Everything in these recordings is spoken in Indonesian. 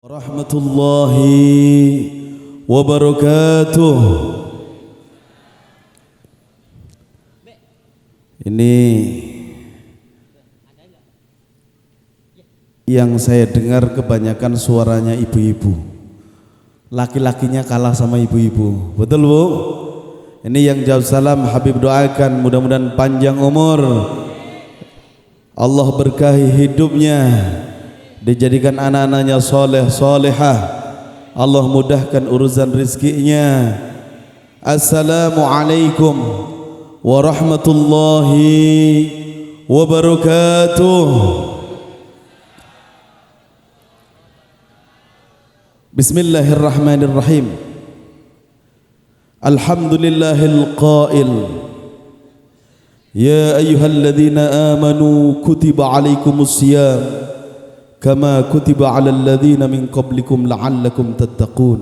Warahmatullahi wabarakatuh. Ini yang saya dengar kebanyakan suaranya ibu-ibu. Laki-lakinya kalah sama ibu-ibu. Betul Bu? Ini yang jawab salam Habib doakan mudah-mudahan panjang umur, Allah berkahi hidupnya, dijadikan anak-anaknya soleh solehah, Allah mudahkan urusan rizkinya. Assalamualaikum warahmatullahi wabarakatuh. Bismillahirrahmanirrahim. Alhamdulillahil qail, ya ayyuhalladzina amanu kutiba alaikumus siyam kama kutiba alal ladzina min qablikum la'allakum tattaqun.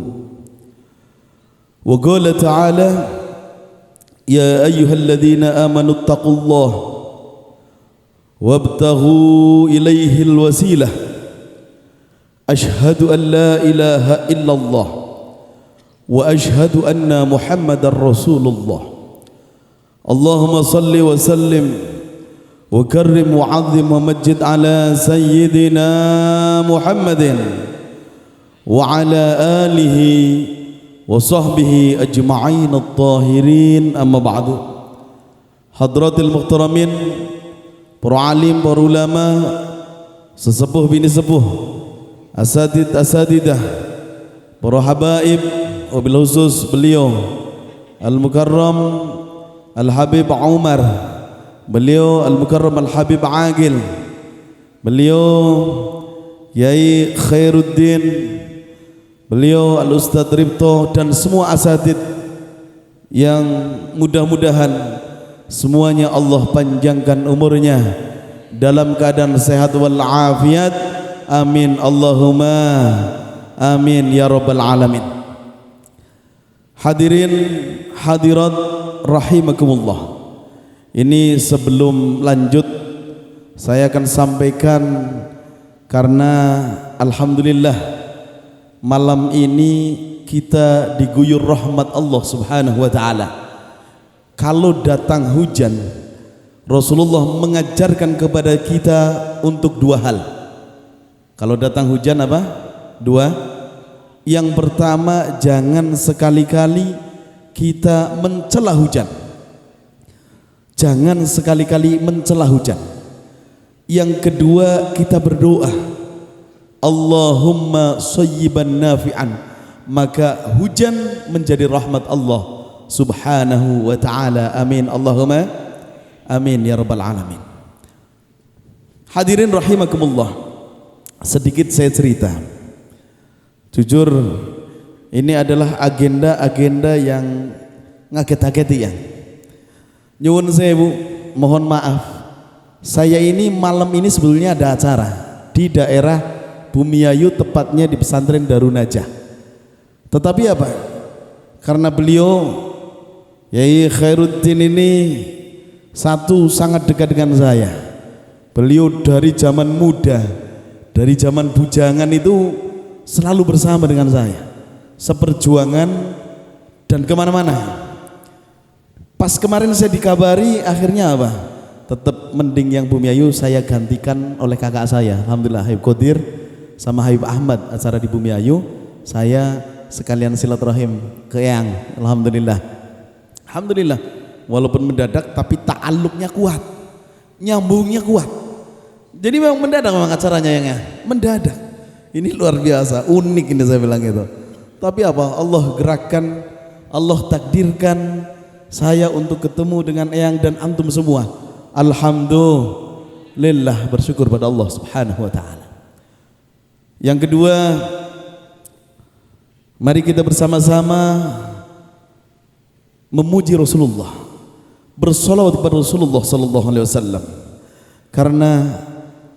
Wa qala ta'ala, ya ayyuhalladzina amanu ittaqullaha wabtaghu ilaihil wasilah. Ashhadu an la ilaha illallah wa ashhadu anna Muhammadar Rasulullah. Allahumma salli wa sallim wa karrim wa azim wa majid ala sayyidina Muhammadin wa ala alihi wa sahbihi ajma'in at-tahirin. Amma ba'du. Hadratil muhtaramin, para alim, para ulama, sesepuh bini sepuh, asatid asatidah, para habaib, wabil khusus beliau Al-Mukarram Al-Habib Umar, beliau Al-Mukarram Al-Habib Agil, beliau Yai Khairuddin, beliau Al-Ustadz Ripto, dan semua asatid yang mudah-mudahan semuanya Allah panjangkan umurnya dalam keadaan sehat walafiat. Amin Allahumma amin ya rabbal alamin. Hadirin hadirat rahimakumullah. Ini sebelum lanjut saya akan sampaikan, karena alhamdulillah malam ini kita diguyur rahmat Allah Subhanahu wa taala. Kalau datang hujan, Rasulullah mengajarkan kepada kita untuk dua hal. Kalau datang hujan apa? Dua. Yang pertama, jangan sekali-kali kita mencela hujan. Jangan sekali-kali mencela hujan. Yang kedua, kita berdoa, Allahumma shayyiban nafi'an, maka hujan menjadi rahmat Allah Subhanahu wa ta'ala. Amin Allahumma amin ya rabbal alamin. Hadirin rahimakumullah, sedikit saya cerita. Jujur, ini adalah agenda-agenda yang ngaget-ngageti ya. Nyuwun sewu, mohon maaf. Saya ini malam ini sebetulnya ada acara di daerah Bumiayu, tepatnya di pesantren Darun Najah. Tetapi apa? Karena beliau Yai Khairuddin ini satu sangat dekat dengan saya. Beliau dari zaman muda, dari zaman bujangan itu selalu bersama dengan saya, seperjuangan dan kemana-mana. Pas kemarin saya dikabari, akhirnya apa? Tetap mending yang Bumiayu saya gantikan oleh kakak saya, alhamdulillah, Habib Qadir sama Habib Ahmad, acara di Bumiayu. Saya sekalian silaturahim ke Eyang, alhamdulillah. Alhamdulillah, walaupun mendadak tapi ta'alluqnya kuat, nyambungnya kuat. Jadi memang mendadak memang acaranya yang mendadak. Ini luar biasa, unik ini saya bilang itu. Tapi apa? Allah gerakkan, Allah takdirkan saya untuk ketemu dengan Eyang dan antum semua. Alhamdulillah, bersyukur pada Allah Subhanahu wa taala. Yang kedua, mari kita bersama-sama memuji Rasulullah, bersolawat kepada Rasulullah sallallahu alaihi wasallam. Karena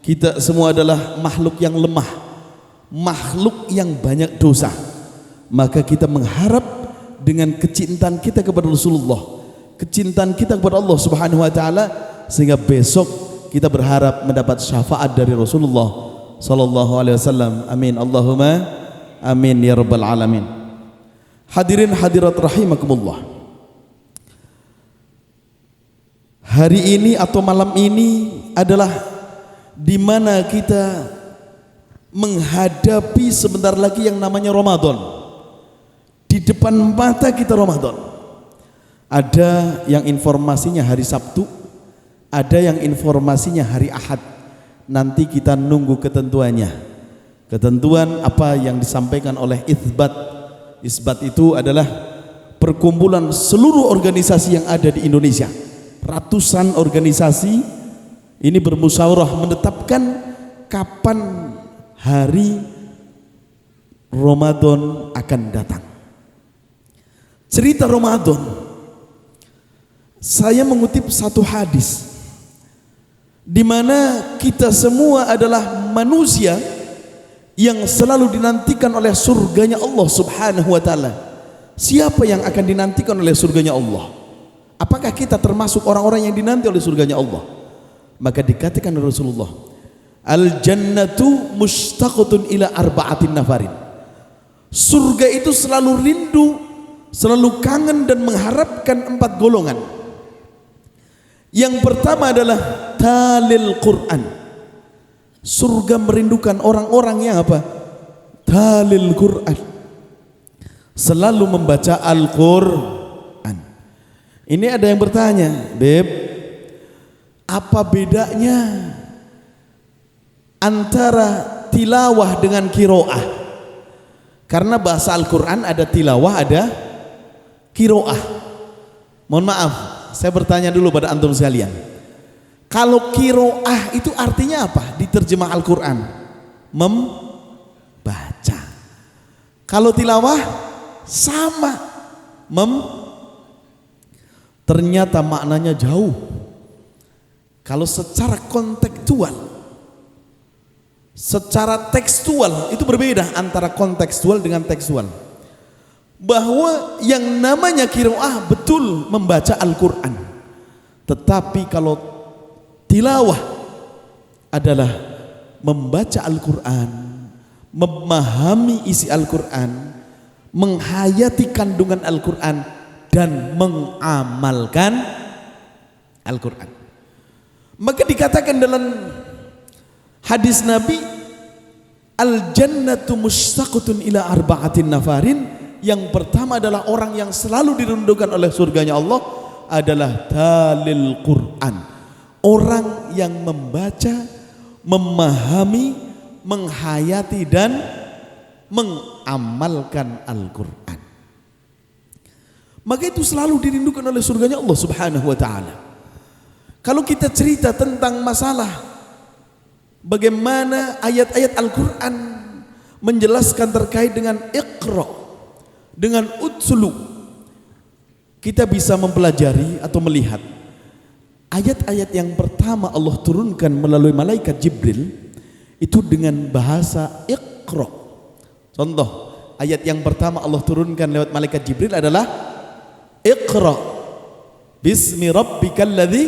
kita semua adalah makhluk yang lemah, makhluk yang banyak dosa, maka kita mengharap dengan kecintaan kita kepada Rasulullah, kecintaan kita kepada Allah Subhanahu wa taala, sehingga besok kita berharap mendapat syafaat dari Rasulullah sallallahu alaihi wasallam. Amin Allahumma amin ya rabbal alamin. Hadirin hadirat rahimakumullah. Hari ini atau malam ini adalah di mana kita menghadapi sebentar lagi yang namanya Ramadan. Di depan mata kita Ramadan. Ada yang informasinya hari Sabtu, ada yang informasinya hari Ahad. Nanti kita nunggu ketentuannya. Ketentuan apa yang disampaikan oleh Itsbat. Itsbat itu adalah perkumpulan seluruh organisasi yang ada di Indonesia. Ratusan organisasi ini bermusyawarah menetapkan kapan hari Ramadan akan datang. Cerita Ramadan, saya mengutip satu hadis di mana kita semua adalah manusia yang selalu dinantikan oleh surganya Allah Subhanahu wa taala. Siapa yang akan dinantikan oleh surganya Allah? Apakah kita termasuk orang-orang yang dinanti oleh surganya Allah? Maka dikatakan oleh Rasulullah, al-jannatu mushtaqatun ila arba'atin nafarin. Surga itu selalu rindu, selalu kangen dan mengharapkan 4 golongan. Yang pertama adalah talil Quran. Surga merindukan orang-orang yang apa? Talil Quran. Selalu membaca Al-Quran. Ini ada yang bertanya, Beb, apa bedanya antara tilawah dengan kiroah? Karena bahasa Al-Quran ada tilawah, ada kiroah. Mohon maaf, saya bertanya dulu pada antum sekalian. Kalau kiroah itu artinya apa? Diterjemah Al-Quran, membaca. Kalau tilawah sama, ternyata maknanya jauh. Kalau secara kontekstual, secara tekstual itu berbeda antara kontekstual dengan tekstual. Bahwa yang namanya qiraah betul membaca Al-Quran, tetapi kalau tilawah adalah membaca Al-Quran, memahami isi Al-Quran, menghayati kandungan Al-Quran, dan mengamalkan Al-Quran. Maka dikatakan dalam hadis Nabi, al-jannatu mushtaqatun ila arba'atin nafarin. Yang pertama adalah orang yang selalu dirindukan oleh surganya Allah adalah talil Quran. Orang yang membaca, memahami, menghayati dan mengamalkan Al-Quran. Maka itu selalu dirindukan oleh surganya Allah Subhanahu wa ta'ala. Kalau kita cerita tentang masalah bagaimana ayat-ayat Al-Quran menjelaskan terkait dengan Iqra, dengan Utslu, kita bisa mempelajari atau melihat ayat-ayat yang pertama Allah turunkan melalui malaikat Jibril itu dengan bahasa Iqra. Contoh, ayat yang pertama Allah turunkan lewat malaikat Jibril adalah Iqra bismi rabbikal ladzi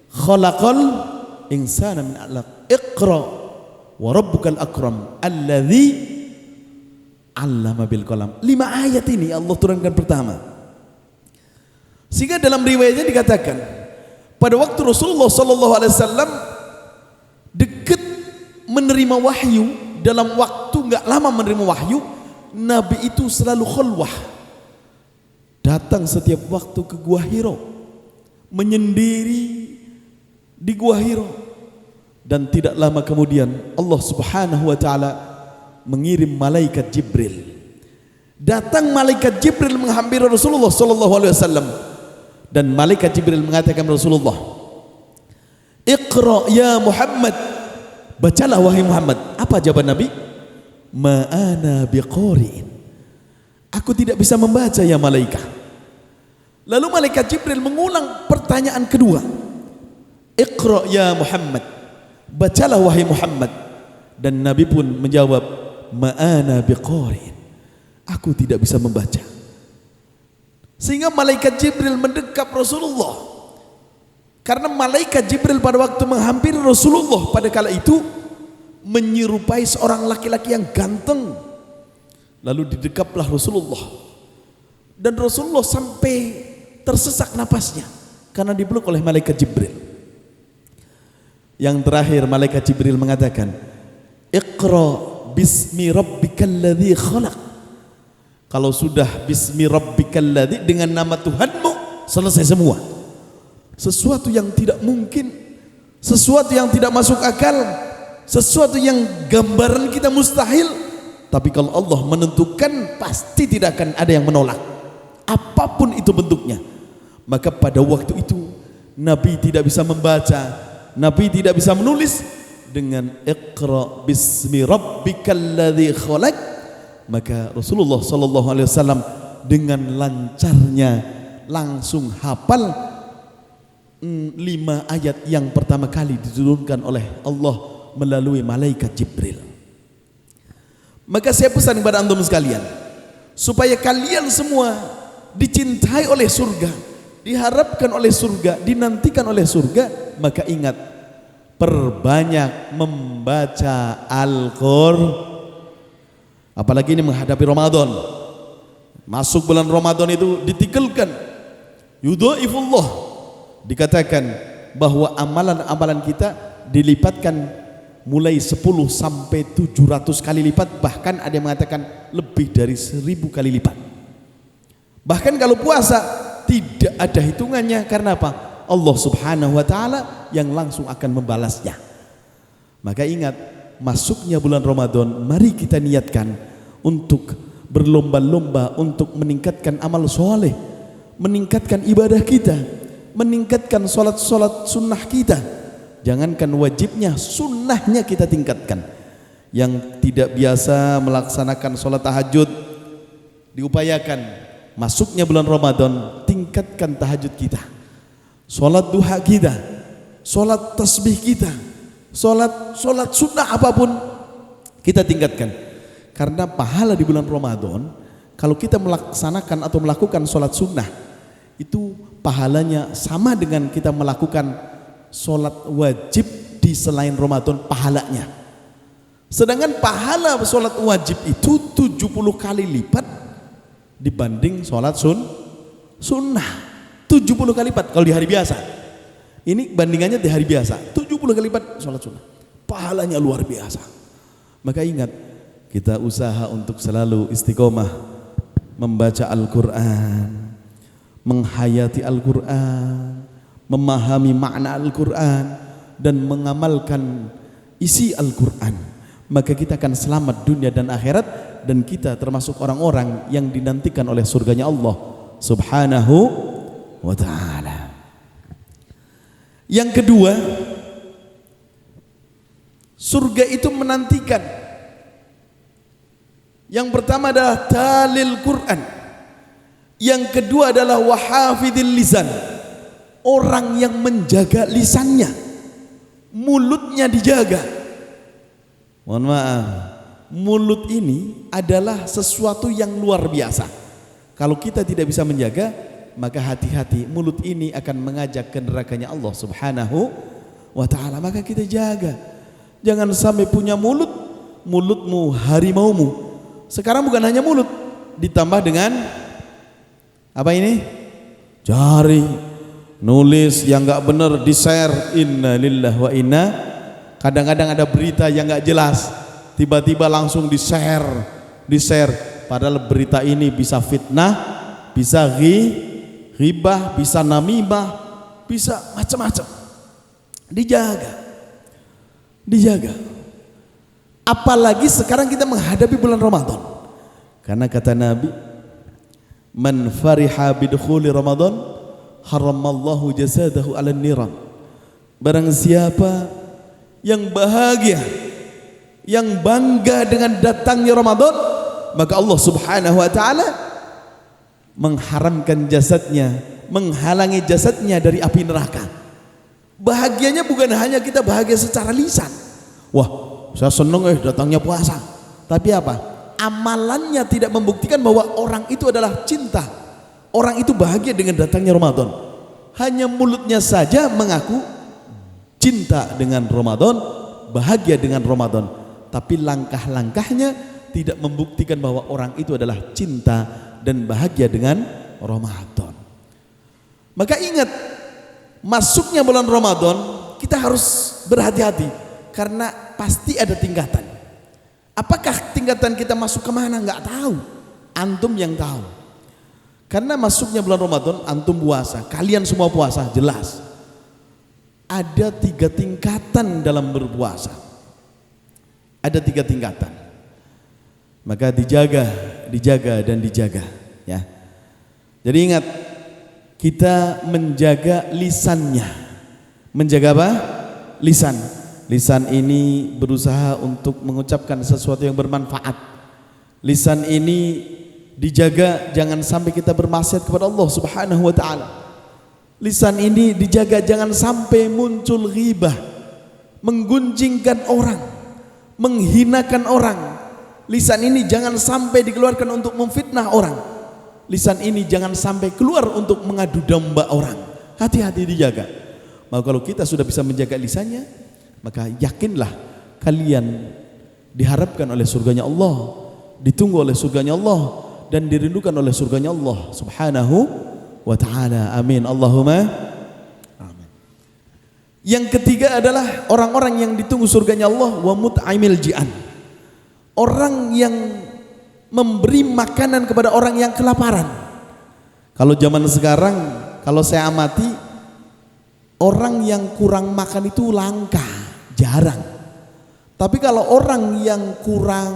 khalaqal insana min 'alaq. Iqra wa rabbukal akram alladzi 'allama bil qalam. 5 ayat ini Allah turunkan pertama. Sehingga dalam riwayatnya dikatakan pada waktu Rasulullah sallallahu alaihi wasallam dekat menerima wahyu, dalam waktu enggak lama menerima wahyu, Nabi itu selalu khulwah. Datang setiap waktu ke Gua Hiro, menyendiri di Gua Hiro, dan tidak lama kemudian Allah Subhanahu wa taala mengirim malaikat Jibril. Datang malaikat Jibril menghampiri Rasulullah sallallahu alaihi wasallam, dan malaikat Jibril mengatakan Rasulullah, "Iqra ya Muhammad." Bacalah wahai Muhammad. Apa jawaban Nabi? "Ma ana biqari'in." Aku tidak bisa membaca ya malaikat. Lalu malaikat Jibril mengulang pertanyaan kedua. Iqra ya Muhammad. Bacalah wahai Muhammad. Dan Nabi pun menjawab, "Ma'ana biqari'in." Aku tidak bisa membaca. Sehingga malaikat Jibril mendekap Rasulullah. Karena malaikat Jibril pada waktu menghampiri Rasulullah pada kala itu menyerupai seorang laki-laki yang ganteng. Lalu didekaplah Rasulullah, dan Rasulullah sampai tersesak napasnya karena dipeluk oleh malaikat Jibril. Yang terakhir malaikat Jibril mengatakan, Iqra bismi rabbikal ladzi khalaq. Kalau sudah bismi rabbikal ladzi, dengan nama Tuhanmu, selesai semua. Sesuatu yang tidak mungkin, sesuatu yang tidak masuk akal, sesuatu yang gambaran kita mustahil, tapi kalau Allah menentukan pasti tidak akan ada yang menolak, apapun itu bentuknya. Maka pada waktu itu Nabi tidak bisa membaca, Nabi tidak bisa menulis. Dengan Iqra bismi rabbikal ladzi khalaq, maka Rasulullah sallallahu alaihi wasallam dengan lancarnya langsung hafal 5 ayat yang pertama kali diturunkan oleh Allah melalui malaikat Jibril. Maka saya pesan kepada antum sekalian, supaya kalian semua dicintai oleh surga, diharapkan oleh surga, dinantikan oleh surga, maka ingat, perbanyak membaca Al-Qur'an. Apalagi ini menghadapi Ramadan. Masuk bulan Ramadan itu ditikelkan, yudhaifullah, dikatakan bahwa amalan-amalan kita dilipatkan mulai 10 sampai 700 kali lipat, bahkan ada yang mengatakan lebih dari 1000 kali lipat. Bahkan kalau puasa tidak ada hitungannya. Karena apa? Allah subhanahu wa ta'ala yang langsung akan membalasnya. Maka ingat, masuknya bulan Ramadan, mari kita niatkan untuk berlomba-lomba untuk meningkatkan amal soleh, meningkatkan ibadah kita, meningkatkan sholat-sholat sunnah kita. Jangankan wajibnya, sunnahnya kita tingkatkan. Yang tidak biasa melaksanakan sholat tahajud, diupayakan masuknya bulan Ramadan, tingkatkan tahajud kita, sholat duha kita, sholat tasbih kita, sholat sunnah apapun kita tingkatkan. Karena pahala di bulan Ramadan, kalau kita melaksanakan atau melakukan sholat sunnah, itu pahalanya sama dengan kita melakukan sholat wajib di selain Ramadan pahalanya. Sedangkan pahala sholat wajib itu 70 kali lipat dibanding sholat sunnah. 70 kali lipat kalau di hari biasa. Ini bandingannya di hari biasa, 70 kali lipat sholat sunnah. Pahalanya luar biasa. Maka ingat, kita usaha untuk selalu istiqomah membaca Al-Quran, menghayati Al-Quran, memahami makna Al-Quran, dan mengamalkan isi Al-Quran. Maka kita akan selamat dunia dan akhirat, dan kita termasuk orang-orang yang dinantikan oleh surganya Allah subhanahu wa ta'ala. Yang kedua, surga itu menantikan. Yang pertama adalah talil Quran. Yang kedua adalah wahafidil lisan, orang yang menjaga lisannya, mulutnya dijaga. Mohon maaf, mulut ini adalah sesuatu yang luar biasa. Kalau kita tidak bisa menjaga, maka hati-hati, mulut ini akan mengajak ke nerakanya Allah subhanahu wa ta'ala. Maka kita jaga, jangan sampai punya mulutmu harimaumu. Sekarang bukan hanya mulut, ditambah dengan apa ini? Jari, nulis yang nggak benar di share, inna lillahi wa inna. Kadang-kadang ada berita yang nggak jelas, tiba-tiba langsung di share. Padahal berita ini bisa fitnah, bisa ghibah, bisa namimah, bisa macam-macam. Dijaga. Apalagi sekarang kita menghadapi bulan Ramadan. Karena kata Nabi, man fariha bidukhuli Ramadan haramallahu jasadahu 'alan niran. Barang siapa yang bahagia, yang bangga dengan datangnya Ramadan, maka Allah subhanahu wa ta'ala mengharamkan jasadnya, menghalangi jasadnya dari api neraka. Bahagianya bukan hanya kita bahagia secara lisan, wah saya senang datangnya puasa, tapi apa? Amalannya tidak membuktikan bahwa orang itu adalah cinta, orang itu bahagia dengan datangnya Ramadan. Hanya mulutnya saja mengaku cinta dengan Ramadan, bahagia dengan Ramadan, tapi langkah-langkahnya tidak membuktikan bahwa orang itu adalah cinta dan bahagia dengan Ramadan. Maka ingat, masuknya bulan Ramadan kita harus berhati-hati karena pasti ada tingkatan. Apakah tingkatan kita masuk kemana? Nggak tahu, antum yang tahu. Karena masuknya bulan Ramadan, antum puasa, kalian semua puasa, jelas ada 3 tingkatan dalam berpuasa. Ada 3 tingkatan. Maka dijaga dan dijaga, ya. Jadi ingat, kita menjaga lisannya. Menjaga apa? Lisan. Lisan ini berusaha untuk mengucapkan sesuatu yang bermanfaat. Lisan ini dijaga jangan sampai kita bermaksiat kepada Allah Subhanahu wa taala. Lisan ini dijaga jangan sampai muncul ghibah, menggunjingkan orang, menghinakan orang. Lisan ini jangan sampai dikeluarkan untuk memfitnah orang. Lisan ini jangan sampai keluar untuk mengadu domba orang. Hati-hati dijaga. Maka kalau kita sudah bisa menjaga lisannya, maka yakinlah kalian diharapkan oleh surganya Allah, ditunggu oleh surganya Allah, dan dirindukan oleh surganya Allah Subhanahu wa ta'ala. Amin Allahumma amin. Yang ketiga adalah orang-orang yang ditunggu surganya Allah, wa mut'imil ji'an. Orang yang memberi makanan kepada orang yang kelaparan. Kalau zaman sekarang, kalau saya amati, orang yang kurang makan itu langka, jarang. Tapi kalau orang yang kurang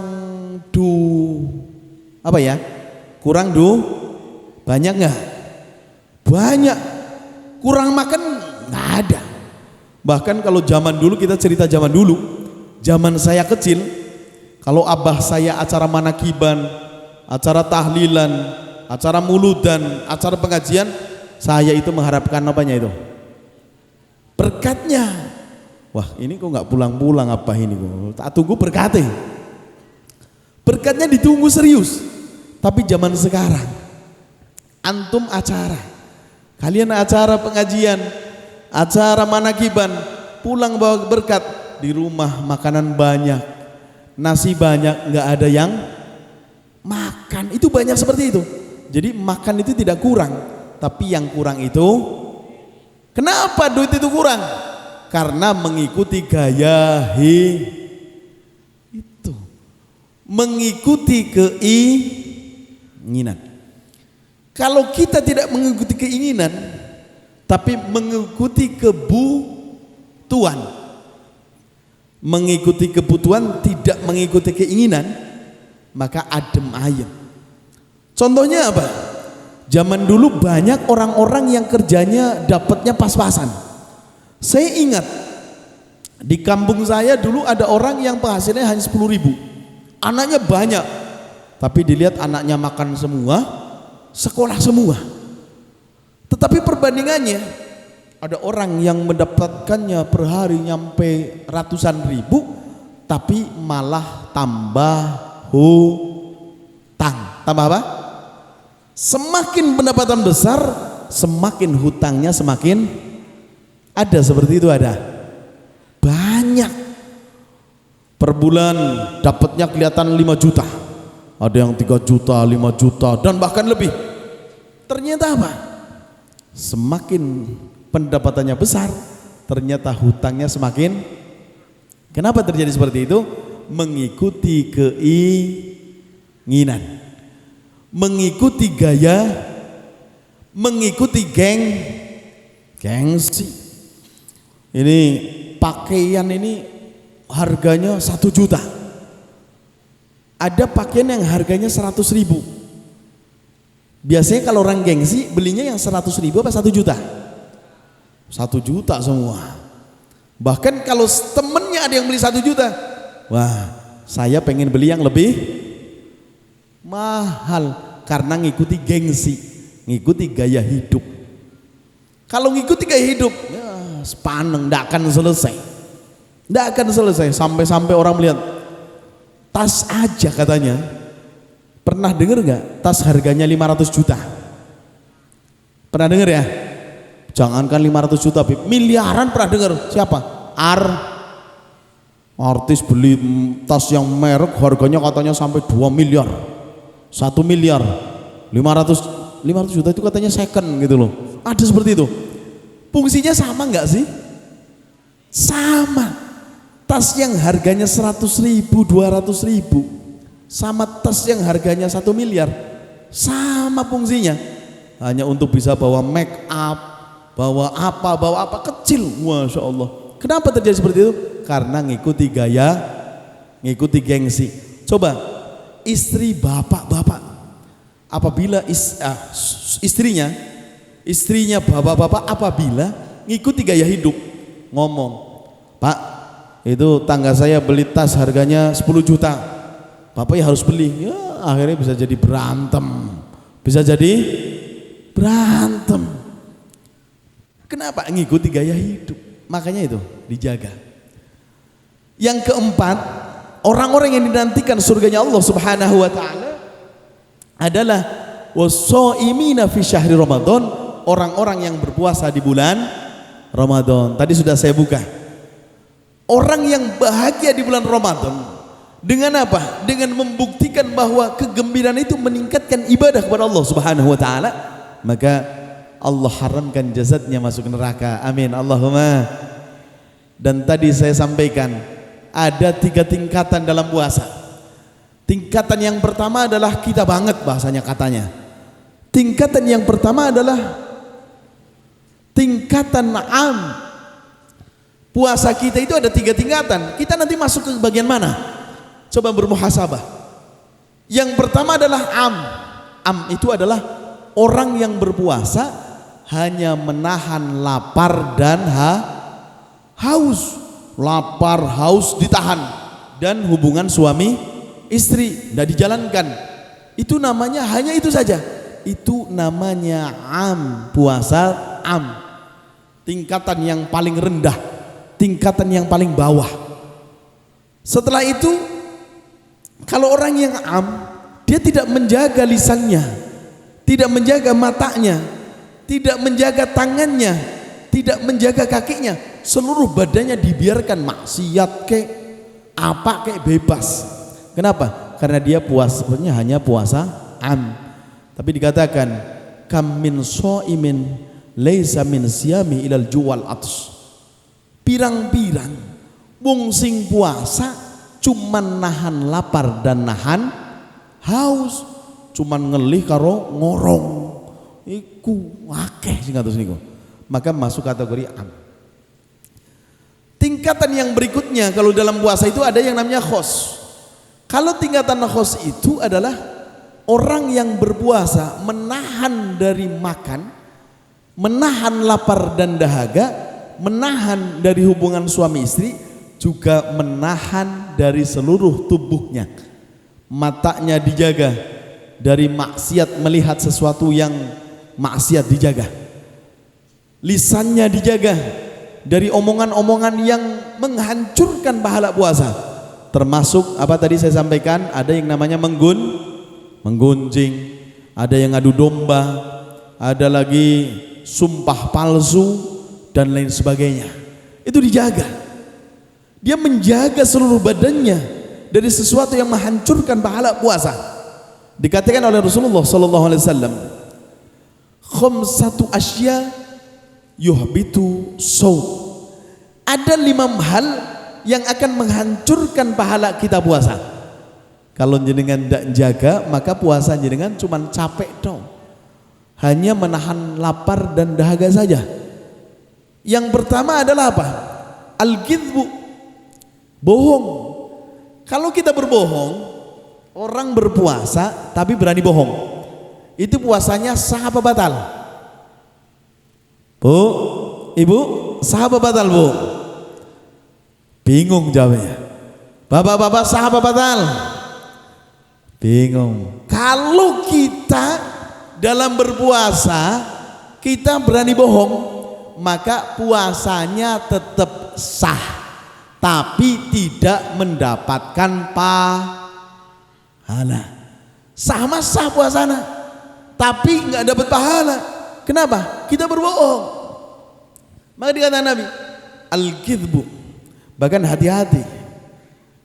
kurang banyak nggak? Banyak. Kurang makan nggak ada. Bahkan kalau zaman dulu, kita cerita zaman dulu, zaman saya kecil, kalau abah saya acara manakiban, acara tahlilan, acara muludan, acara pengajian, saya itu mengharapkan apanya itu? Berkatnya. Wah, ini kok nggak pulang-pulang apa ini kok? Tak tunggu berkatnya. Berkatnya ditunggu serius. Tapi zaman sekarang, antum acara, kalian acara pengajian, acara manakiban, pulang bawa berkat, di rumah makanan banyak, nasi banyak, nggak ada yang makan. Itu banyak seperti itu. Jadi makan itu tidak kurang, tapi yang kurang itu, kenapa duit itu kurang? Karena mengikuti gaya itu, mengikuti keinginan. Kalau kita tidak mengikuti keinginan, tapi mengikuti kebutuhan, mengikuti kebutuhan tidak mengikuti keinginan, maka adem ayem. Contohnya apa? Zaman dulu banyak orang-orang yang kerjanya dapatnya pas-pasan. Saya ingat di kampung saya dulu ada orang yang penghasilannya hanya 10.000, anaknya banyak, tapi dilihat anaknya makan semua, sekolah semua. Tetapi perbandingannya, ada orang yang mendapatkannya per hari nyampe ratusan ribu, tapi malah tambah hutang. Tambah apa? Semakin pendapatan besar, semakin hutangnya semakin ada. Seperti itu ada banyak. Per bulan dapatnya kelihatan 5 juta, ada yang 3 juta, 5 juta, dan bahkan lebih. Ternyata apa? Semakin pendapatannya besar, ternyata hutangnya semakin. Kenapa terjadi seperti itu? Mengikuti keinginan, mengikuti gaya, mengikuti gengsi. Ini pakaian ini harganya 1 juta. Ada pakaian yang harganya 100.000. Biasanya kalau orang gengsi belinya yang 100.000 apa 1 juta? 1 juta semua. Bahkan kalau temennya ada yang beli 1 juta, wah, saya pengen beli yang lebih mahal, karena ngikuti gengsi, ngikuti gaya hidup. Kalau ngikuti gaya hidup, ya sepaneng, tidak akan selesai, tidak akan selesai. Sampai-sampai orang melihat tas aja katanya. Pernah dengar nggak tas harganya 500 juta? Pernah dengar ya? Jangankan 500 juta, miliaran pernah dengar. Siapa? Artis beli tas yang merek harganya katanya sampai 2 miliar, 1 miliar, 500 juta itu katanya second gitu loh. Ada seperti itu. Fungsinya sama nggak sih? Sama. Tas yang harganya 100.000, 200.000 sama tas yang harganya 1 miliar sama fungsinya. Hanya untuk bisa bawa make up, bawa apa kecil. Masya Allah. Kenapa terjadi seperti itu? Karena ngikuti gaya, ngikuti gengsi. Coba istri bapak-bapak, apabila istrinya bapak-bapak apabila ngikuti gaya hidup, ngomong, Pak, itu tangga saya beli tas harganya 10 juta, Bapak ya harus beli. Ya, akhirnya bisa jadi berantem. Kenapa? Ngikuti gaya hidup. Makanya itu dijaga. Yang keempat, orang-orang yang dinantikan surganya Allah Subhanahu wa taala adalah was-shaimina fi syahri Ramadan, orang-orang yang berpuasa di bulan Ramadan. Tadi sudah saya buka. Orang yang bahagia di bulan Ramadan dengan apa? Dengan membuktikan bahwa kegembiraan itu meningkatkan ibadah kepada Allah Subhanahu wa taala, maka Allah haramkan jasadnya masuk neraka. Amin Allahumma. Dan tadi saya sampaikan ada 3 tingkatan dalam puasa. Tingkatan yang pertama adalah kita banget bahasanya katanya. Tingkatan yang pertama adalah tingkatan am. Puasa kita itu ada 3 tingkatan. Kita nanti masuk ke bagian mana? Coba bermuhasabah. Yang pertama adalah am. Am itu adalah orang yang berpuasa hanya menahan lapar dan haus. Lapar, haus ditahan, dan hubungan suami istri tidak dijalankan. Itu namanya hanya itu saja. Itu namanya am, puasa am. Tingkatan yang paling rendah, tingkatan yang paling bawah. Setelah itu, kalau orang yang am, dia tidak menjaga lisannya, tidak menjaga matanya, tidak menjaga tangannya, tidak menjaga kakinya, seluruh badannya dibiarkan maksiat kek apa kek bebas. Kenapa? Karena dia puasanya hanya puasa am. Tapi dikatakan kam min shaimin laisa min siyami ilal juwal atus. Pirang-pirang wong sing puasa cuman nahan lapar dan nahan haus, cuman ngelih karo ngorong. Iku akeh sing atus niku. Maka masuk kategori am. Tingkatan yang berikutnya kalau dalam puasa itu ada yang namanya khos. Kalau tingkatan khos itu adalah orang yang berpuasa menahan dari makan, menahan lapar dan dahaga, menahan dari hubungan suami istri, juga menahan dari seluruh tubuhnya. Matanya dijaga dari maksiat, melihat sesuatu yang maksiat dijaga. Lisannya dijaga dari omongan-omongan yang menghancurkan pahala puasa. Termasuk apa tadi saya sampaikan, ada yang namanya menggunjing, ada yang adu domba, ada lagi sumpah palsu dan lain sebagainya. Itu dijaga. Dia menjaga seluruh badannya dari sesuatu yang menghancurkan pahala puasa. Dikatakan oleh Rasulullah sallallahu alaihi wasallam, khamsatu asya yuhbitu shaum. Ada 5 hal yang akan menghancurkan pahala kita puasa. Kalau jenengan tidak jaga, maka puasa jenengan cuma capek dong, hanya menahan lapar dan dahaga saja. Yang pertama adalah apa? Al-kidbu, bohong. Kalau kita berbohong, orang berpuasa tapi berani bohong, itu puasanya sah apa batal? Bu, ibu, sah apa batal bu? Bingung jawabnya. Bapak-bapak, sah apa batal? Bingung. Kalau kita dalam berpuasa kita berani bohong, maka puasanya tetap sah, tapi tidak mendapatkan pahala. Sah mas sah puasana, tapi nggak dapat pahala. Kenapa? Kita berbohong. Maka dikatakan Nabi, al-kidbu, bahkan hati-hati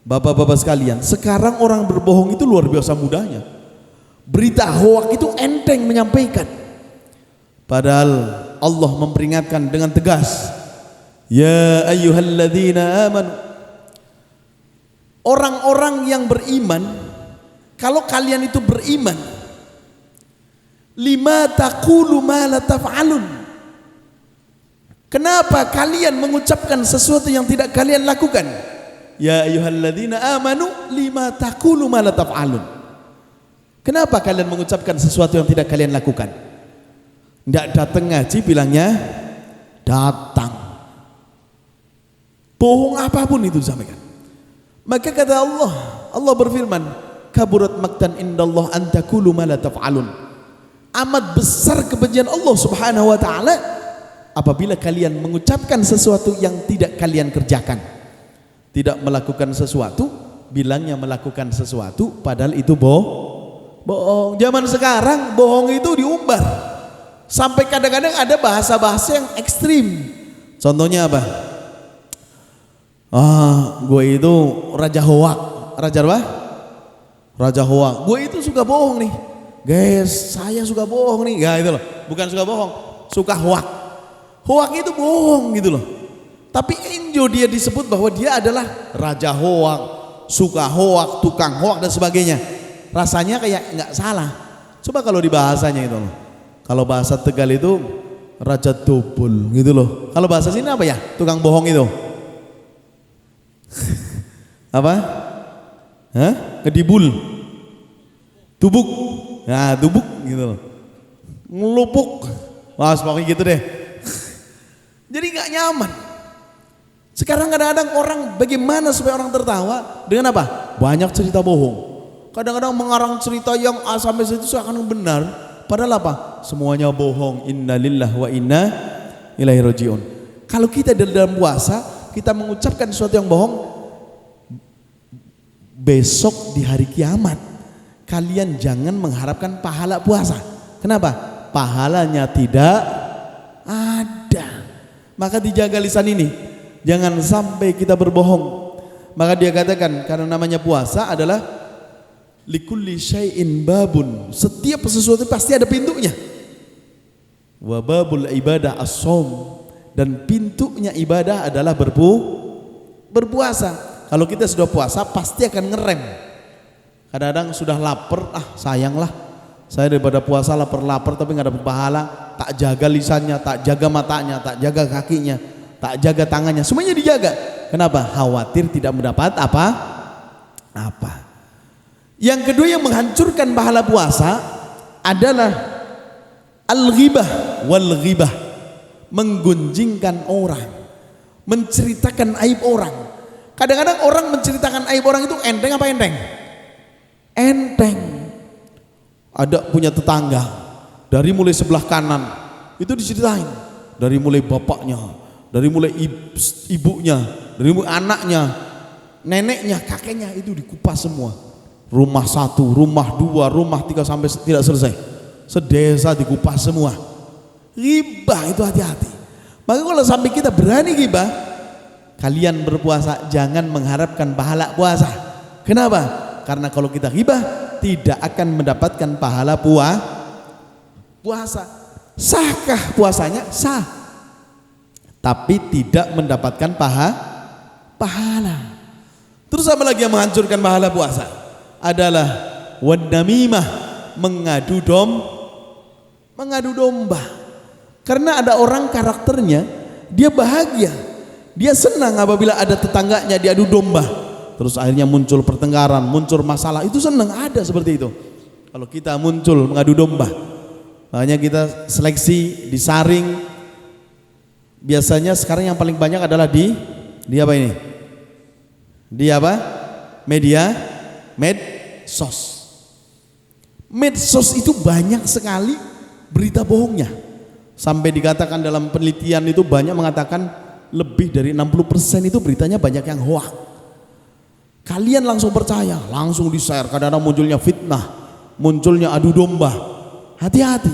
Bapak-bapak sekalian, sekarang orang berbohong itu luar biasa mudahnya. Berita hoak itu enteng menyampaikan. Padahal Allah memperingatkan dengan tegas, ya ayyuhalladzina amanu, orang-orang yang beriman, kalau kalian itu beriman, lima taqulu ma la taf'alun, kenapa kalian mengucapkan sesuatu yang tidak kalian lakukan? Ya ayyuhalladzina amanu lima taqulu ma la taf'alun, kenapa kalian mengucapkan sesuatu yang tidak kalian lakukan? Tidak datang ngaji bilangnya datang. Bohong apapun itu disampaikan. Maka kata Allah, Allah berfirman, kaburat maktan indallah an taqulu ma la taf'alun. Amat besar kebencian Allah Subhanahu wa taala apabila kalian mengucapkan sesuatu yang tidak kalian kerjakan. Tidak melakukan sesuatu, bilangnya melakukan sesuatu padahal itu bohong. Zaman sekarang bohong itu diumbar. Sampai kadang-kadang ada bahasa-bahasa yang ekstrim. Contohnya apa? Gue itu raja hoak. Raja apa? Raja hoak. Gue itu suka bohong nih. Guys, saya suka bohong nih. Gak itu loh. Bukan suka bohong, suka hoak. Hoak itu bohong gitu loh. Tapi enjo dia disebut bahwa dia adalah raja hoak, suka hoak, tukang hoak dan sebagainya. Rasanya kayak nggak salah. Coba kalau di bahasanya itu loh. Kalau bahasa Tegal itu raja dobol gitu loh. Kalau bahasa sini apa ya? Tukang bohong itu. Apa? Ngedibul. Tubuk. Nah, tubuk gitu loh. Ngelupuk. Wah, pokoknya gitu deh. Jadi nggak nyaman. Sekarang kadang-kadang orang bagaimana supaya orang tertawa dengan apa? Banyak cerita bohong. Kadang-kadang mengarang cerita yang A sampai situ seakan benar. Padahal apa? Semuanya bohong. Innalillahi wa inna ilaihi rajiun. Kalau kita dalam puasa, kita mengucapkan sesuatu yang bohong, besok di hari kiamat kalian jangan mengharapkan pahala puasa. Kenapa? Pahalanya tidak ada. Maka dijaga lisan ini. Jangan sampai kita berbohong. Maka dia katakan karena namanya puasa adalah likulli syai'in babun, setiap sesuatu pasti ada pintunya. Wa babul ibadah as-shaum, dan pintunya ibadah adalah berpuasa. Kalau kita sudah puasa pasti akan ngerem. Kadang-kadang sudah lapar, sayanglah saya daripada puasa lapar tapi nggak dapat pahala, tak jaga lisannya, tak jaga matanya, tak jaga kakinya, tak jaga tangannya, semuanya dijaga. Kenapa? Khawatir tidak mendapat apa. Yang kedua yang menghancurkan pahala puasa adalah al-ghibah wal ghibah, menggunjingkan orang, menceritakan aib orang. Kadang-kadang orang menceritakan aib orang itu enteng apa enteng? Enteng. Ada punya tetangga dari mulai sebelah kanan itu diceritain, dari mulai bapaknya, dari mulai ibunya, dari mulai anaknya, neneknya, kakeknya, itu dikupas semua. Rumah 1, rumah 2, rumah 3 sampai tidak selesai. Sedesa dikupas semua. Ghibah itu hati-hati. Maka kalau sampai kita berani ghibah, kalian berpuasa jangan mengharapkan pahala puasa. Kenapa? Karena kalau kita ghibah tidak akan mendapatkan pahala puasa. Sahkah puasanya? Sah. Tapi tidak mendapatkan pahala. Terus apa lagi yang menghancurkan pahala puasa? Adalah wan-namimah, mengadu domba. Karena ada orang karakternya dia bahagia, dia senang apabila ada tetangganya diadu domba, terus akhirnya muncul pertengkaran, muncul masalah, itu senang, ada seperti itu. Kalau kita muncul mengadu domba, makanya kita seleksi, disaring. Biasanya sekarang yang paling banyak adalah di apa ini? Di apa? Medsos. Medsos itu banyak sekali berita bohongnya. Sampai dikatakan dalam penelitian itu banyak mengatakan lebih dari 60% itu beritanya banyak yang hoak. Kalian langsung percaya, langsung di-share. Kadang-kadang munculnya fitnah, munculnya adu domba. Hati-hati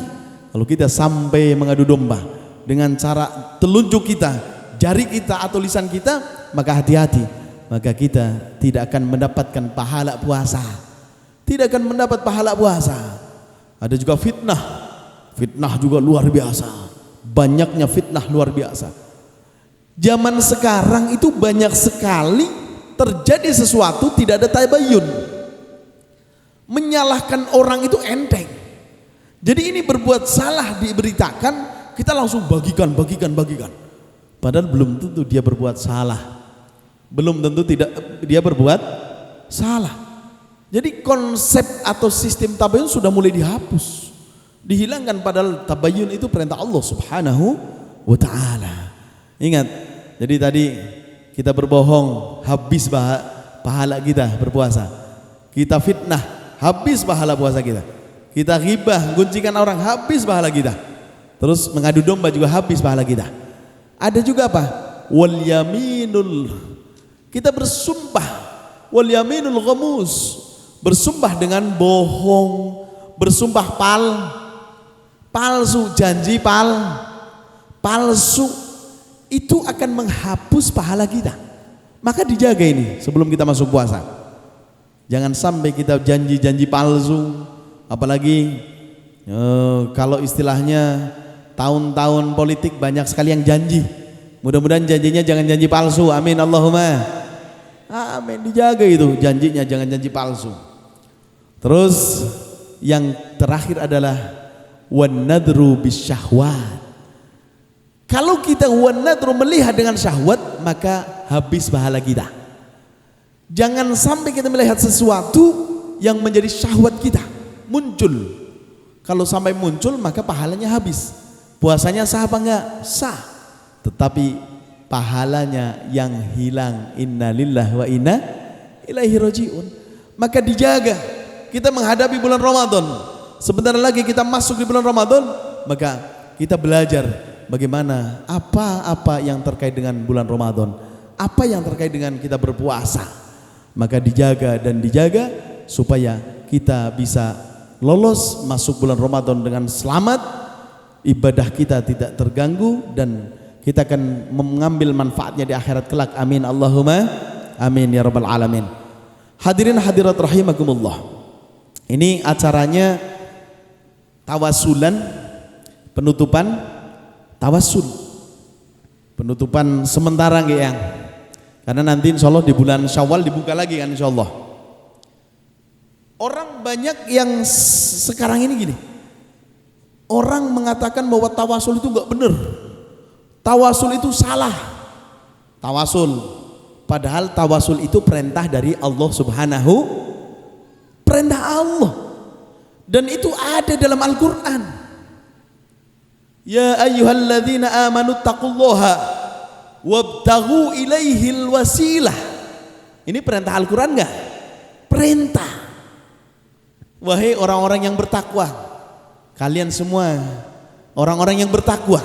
kalau kita sampai mengadu domba dengan cara telunjuk kita, jari kita atau lisan kita, maka hati-hati. maka kita tidak akan mendapatkan pahala puasa. Tidak akan mendapat pahala puasa. Ada juga fitnah. Fitnah juga luar biasa. Banyaknya fitnah luar biasa. Zaman sekarang itu banyak sekali terjadi sesuatu tidak ada tabayun. Menyalahkan orang itu enteng. Jadi ini berbuat salah diberitakan, kita langsung bagikan. Padahal belum tentu dia berbuat salah. Belum tentu tidak dia berbuat salah. Jadi konsep atau sistem tabayun sudah mulai dihapus, dihilangkan, padahal tabayun itu perintah Allah Subhanahu wa ta'ala. Ingat, jadi tadi kita berbohong habis pahala kita berpuasa. Kita fitnah habis pahala puasa kita. Kita ghibah, guncikan orang, habis pahala kita. Terus mengadu domba juga habis pahala kita. Ada juga apa? Wal yaminul, kita bersumpah, wal yaminul ghamus, bersumpah dengan bohong, bersumpah palsu, janji palsu, itu akan menghapus pahala kita. Maka dijaga ini sebelum kita masuk puasa. Jangan sampai kita janji palsu, apalagi kalau istilahnya tahun-tahun politik banyak sekali yang janji. Mudah-mudahan janjinya jangan janji palsu. Amin Allahumma amin. Dijaga itu janjinya, jangan janji palsu. Terus yang terakhir adalah wan nadru bisyahwat. Kalau kita wan nadru melihat dengan syahwat, maka habis pahala kita. Jangan sampai kita melihat sesuatu yang menjadi syahwat kita muncul. Kalau sampai muncul maka pahalanya habis. Puasanya sah apa enggak? Sah. Tetapi pahalanya yang hilang. Innalillahi wa inna ilaihi rajiun. Maka dijaga. Kita menghadapi bulan Ramadan. Sebentar lagi kita masuk di bulan Ramadan, maka kita belajar bagaimana apa yang terkait dengan bulan Ramadan, apa yang terkait dengan kita berpuasa. Maka dijaga supaya kita bisa lolos masuk bulan Ramadan dengan selamat, ibadah kita tidak terganggu, dan kita akan mengambil manfaatnya di akhirat kelak. Amin Allahumma amin ya rabbal alamin. Hadirin hadirat rahimakumullah, ini acaranya tawasulan, penutupan tawasul, penutupan sementara nggih yang, karena nanti insya Allah di bulan Syawal dibuka lagi kan insya Allah. Orang banyak yang sekarang ini gini, orang mengatakan bahwa tawasul itu enggak benar, tawasul itu salah. Tawasul, padahal tawasul itu perintah dari Allah Subhanahu, perintah Allah, dan itu ada dalam Al-Quran. Ya ayyuhalladzina amanu taqullaha wabtaghu ilaihil wasilah. Ini perintah Al-Quran enggak? Perintah. Wahai orang-orang yang bertakwa, kalian semua orang-orang yang bertakwa,